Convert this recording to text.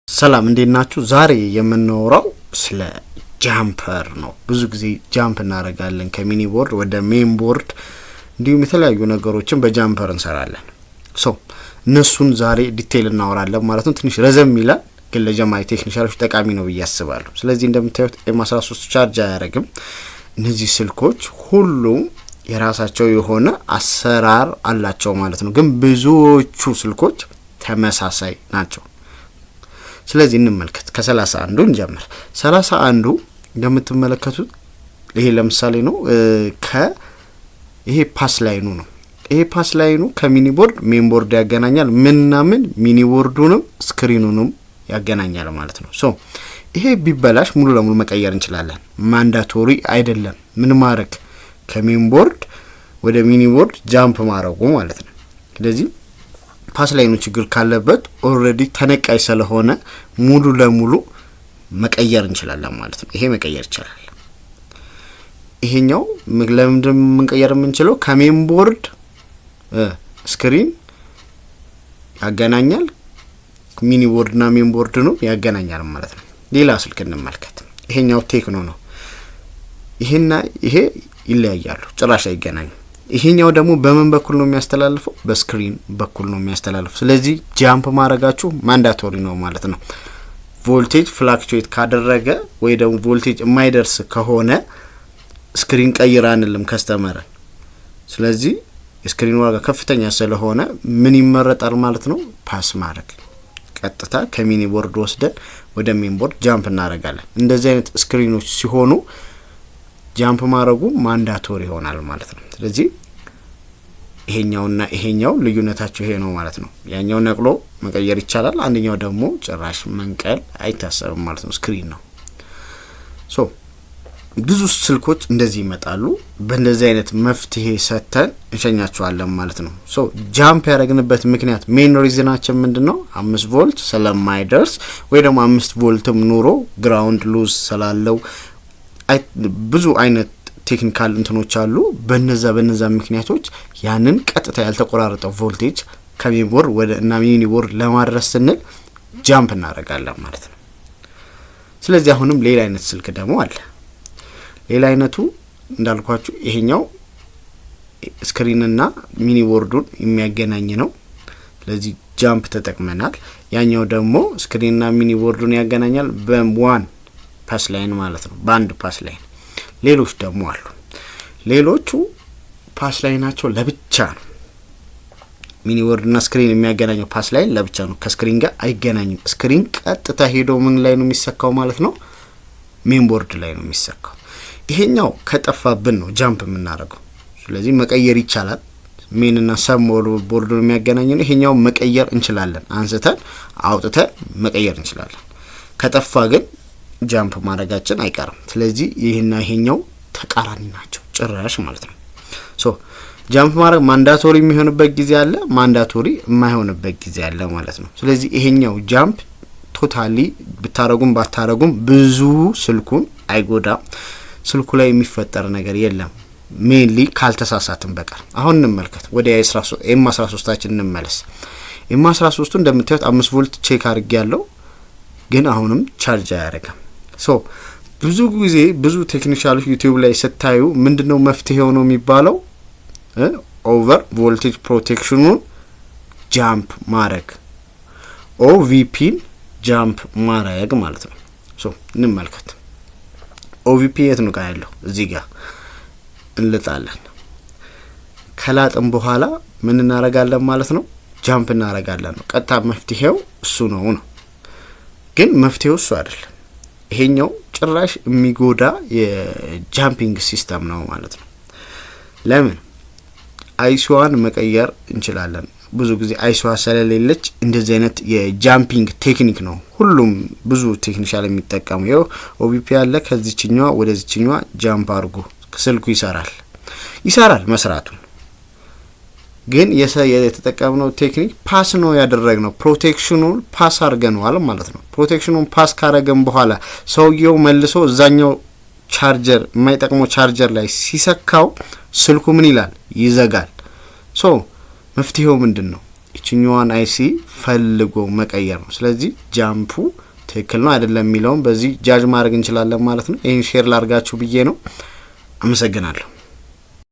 ሰላም እንዴት ናችሁ? ዛሬ የምንወራው ስለ ጃምፐር ነው። ብዙ ጊዜ ጃምፕ እናደርጋለን ከሚኒ ቦርድ ወደ ሜን ቦርድ እንዲሁም የተለያዩ ነገሮችን በጃምፐር እንሰራለን። እነሱን ዛሬ ዲቴይል እናወራለን ማለት ነው። ትንሽ ረዘም ይላል ግን ለጀማሪ ቴክኒሻሎች ጠቃሚ ነው ብዬ አስባለሁ። ስለዚህ እንደምታዩት M13 ቻርጅ አያደርግም። እነዚህ ስልኮች ሁሉም የራሳቸው የሆነ አሰራር አላቸው ማለት ነው። ግን ብዙዎቹ ስልኮች ተመሳሳይ ናቸው። ስለዚህ እንመልከት። ከ31 እንጀምር። 31 እንደምትመለከቱት ይሄ ለምሳሌ ነው ይሄ ፓስ ላይኑ ነው። ይሄ ፓስ ላይኑ ከሚኒ ቦርድ ሜን ቦርድ ያገናኛል። ምንና ምን ሚኒ ቦርዱንም ስክሪኑንም ያገናኛል ማለት ነው። ይሄ ቢበላሽ ሙሉ ለሙሉ መቀየር እንችላለን። ማንዳቶሪ አይደለም። ምን ማድረግ ከሜን ቦርድ ወደ ሚኒ ቦርድ ጃምፕ ማድረጉ ማለት ነው። ስለዚህ ፓስ ላይኑ ችግር ካለበት ኦሬዲ ተነቃይ ስለሆነ ሙሉ ለሙሉ መቀየር እንችላለን ማለት ነው። ይሄ መቀየር ይችላል። ይሄኛው ለምንድነው መቀየር የምንችለው? ከሜን ቦርድ ስክሪን ያገናኛል። ሚኒ ቦርድና ሜን ቦርድ ነው ያገናኛል ማለት ነው። ሌላ ስልክ እንመልከት። ይሄኛው ቴክኖ ነው። ይሄና ይሄ ይለያያሉ፣ ጭራሽ አይገናኙም። ይሄኛው ደግሞ በምን በኩል ነው የሚያስተላልፈው? በስክሪን በኩል ነው የሚያስተላልፈው። ስለዚህ ጃምፕ ማድረጋችሁ ማንዳቶሪ ነው ማለት ነው። ቮልቴጅ ፍላክቹዌት ካደረገ ወይ ደግሞ ቮልቴጅ የማይደርስ ከሆነ ስክሪን ቀይራንልም ከስተመረን። ስለዚህ የስክሪን ዋጋ ከፍተኛ ስለሆነ ምን ይመረጣል ማለት ነው? ፓስ ማድረግ። ቀጥታ ከሚኒ ቦርድ ወስደን ወደ ሜን ቦርድ ጃምፕ እናደርጋለን። እንደዚህ አይነት ስክሪኖች ሲሆኑ ጃምፕ ማድረጉ ማንዳቶሪ ይሆናል ማለት ነው። ስለዚህ ይሄኛውና ይሄኛው ልዩነታቸው ይሄ ነው ማለት ነው። ያኛው ነቅሎ መቀየር ይቻላል፣ አንደኛው ደግሞ ጭራሽ መንቀል አይታሰብም ማለት ነው። ስክሪን ነው። ብዙ ስልኮች እንደዚህ ይመጣሉ። በእንደዚህ አይነት መፍትሄ ሰተን እንሸኛቸዋለን ማለት ነው። ጃምፕ ያደረግንበት ምክንያት ሜን ሪዝናችን ምንድነው? 5 ቮልት ስለማይደርስ ወይ ደግሞ 5 ቮልትም ኑሮ ግራውንድ ሉዝ ስላለው ብዙ አይነት ቴክኒካል እንትኖች አሉ። በነዛ ምክንያቶች ያንን ቀጥታ ያልተቆራረጠው ቮልቴጅ ከሜን ቦርድ ወደ እና ሚኒ ቦርድ ለማድረስ ስንል ጃምፕ እናደርጋለን ማለት ነው። ስለዚህ አሁንም ሌላ አይነት ስልክ ደግሞ አለ። ሌላ አይነቱ እንዳልኳችሁ ይሄኛው ስክሪንና ሚኒ ቦርዱን የሚያገናኝ ነው። ስለዚህ ጃምፕ ተጠቅመናል። ያኛው ደግሞ ስክሪንና ሚኒ ቦርዱን ያገናኛል በዋን ፓስ ላይን ማለት ነው፣ በአንድ ፓስ ላይን። ሌሎች ደግሞ አሉ። ሌሎቹ ፓስ ላይናቸው ለብቻ ነው። ሚኒ ቦርድና ስክሪን የሚያገናኘው ፓስ ላይን ለብቻ ነው፣ ከስክሪን ጋር አይገናኝም። ስክሪን ቀጥታ ሄዶ ምን ላይ ነው የሚሰካው ማለት ነው? ሜን ቦርድ ላይ ነው የሚሰካው። ይሄኛው ከጠፋብን ነው ጃምፕ የምናደርገው። ስለዚህ መቀየር ይቻላል። ሜንና ሰብ ቦርዱን የሚያገናኝ ነው። ይሄኛው መቀየር እንችላለን። አንስተን አውጥተን መቀየር እንችላለን። ከጠፋ ግን ጃምፕ ማድረጋችን አይቀርም። ስለዚህ ይሄና ይሄኛው ተቃራኒ ናቸው ጭራሽ ማለት ነው። ጃምፕ ማድረግ ማንዳቶሪ የሚሆንበት ጊዜ አለ፣ ማንዳቶሪ የማይሆንበት ጊዜ አለ ማለት ነው። ስለዚህ ይሄኛው ጃምፕ ቶታሊ ብታረጉም ባታረጉም ብዙ ስልኩን አይጎዳም። ስልኩ ላይ የሚፈጠር ነገር የለም ሜንሊ ካልተሳሳትን በቀር። አሁን እንመልከት፣ ወደ M13ታችን እንመለስ። M13 እንደምታዩት 5 ቮልት ቼክ አድርጌያለሁ፣ ግን አሁንም ቻርጅ አያደርግም። ብዙ ጊዜ ብዙ ቴክኒሻሎች ዩቲዩብ ላይ ስታዩ ምንድነው መፍትሄው ነው የሚባለው? ኦቨር ቮልቴጅ ፕሮቴክሽኑን ጃምፕ ማድረግ፣ ኦቪፒን ጃምፕ ማድረግ ማለት ነው። እንመልከት። ኦቪፒ የት ነው ያለው? እዚህ ጋር እንልጣለን። ከላጥም በኋላ ምን እናረጋለን ማለት ነው? ጃምፕ እናረጋለን ነው። ቀጥታ መፍትሄው እሱ ነው። ግን መፍትሄው እሱ አይደለም። ይሄኛው ጭራሽ የሚጎዳ የጃምፒንግ ሲስተም ነው ማለት ነው። ለምን? አይሲዋን መቀየር እንችላለን። ብዙ ጊዜ አይሲዋ ስለሌለች እንደዚህ አይነት የጃምፒንግ ቴክኒክ ነው ሁሉም ብዙ ቴክኒሻል የሚጠቀሙ። ይሄው ኦቪፒ ያለ ከዚህኛዋ ወደዚህኛዋ ጃምፕ አድርጎ ስልኩ ይሰራል መስራቱን። ግን የተጠቀምነው ቴክኒክ ፓስ ነው ያደረግነው። ፕሮቴክሽኑን ፓስ አድርገናል ማለት ነው። ፕሮቴክሽኑን ፓስ ካረገን በኋላ ሰውየው መልሶ እዛኛው ቻርጀር የማይጠቅመው ቻርጀር ላይ ሲሰካው ስልኩ ምን ይላል? ይዘጋል። መፍትሄው ምንድነው? እቺኛዋን አይሲ ፈልጎ መቀየር ነው። ስለዚህ ጃምፑ ትክክል ነው አይደለም የሚለውን በዚህ ጃጅ ማድረግ እንችላለን ማለት ነው። ይሄን ሼር ላርጋችሁ ብዬ ነው። አመሰግናለሁ።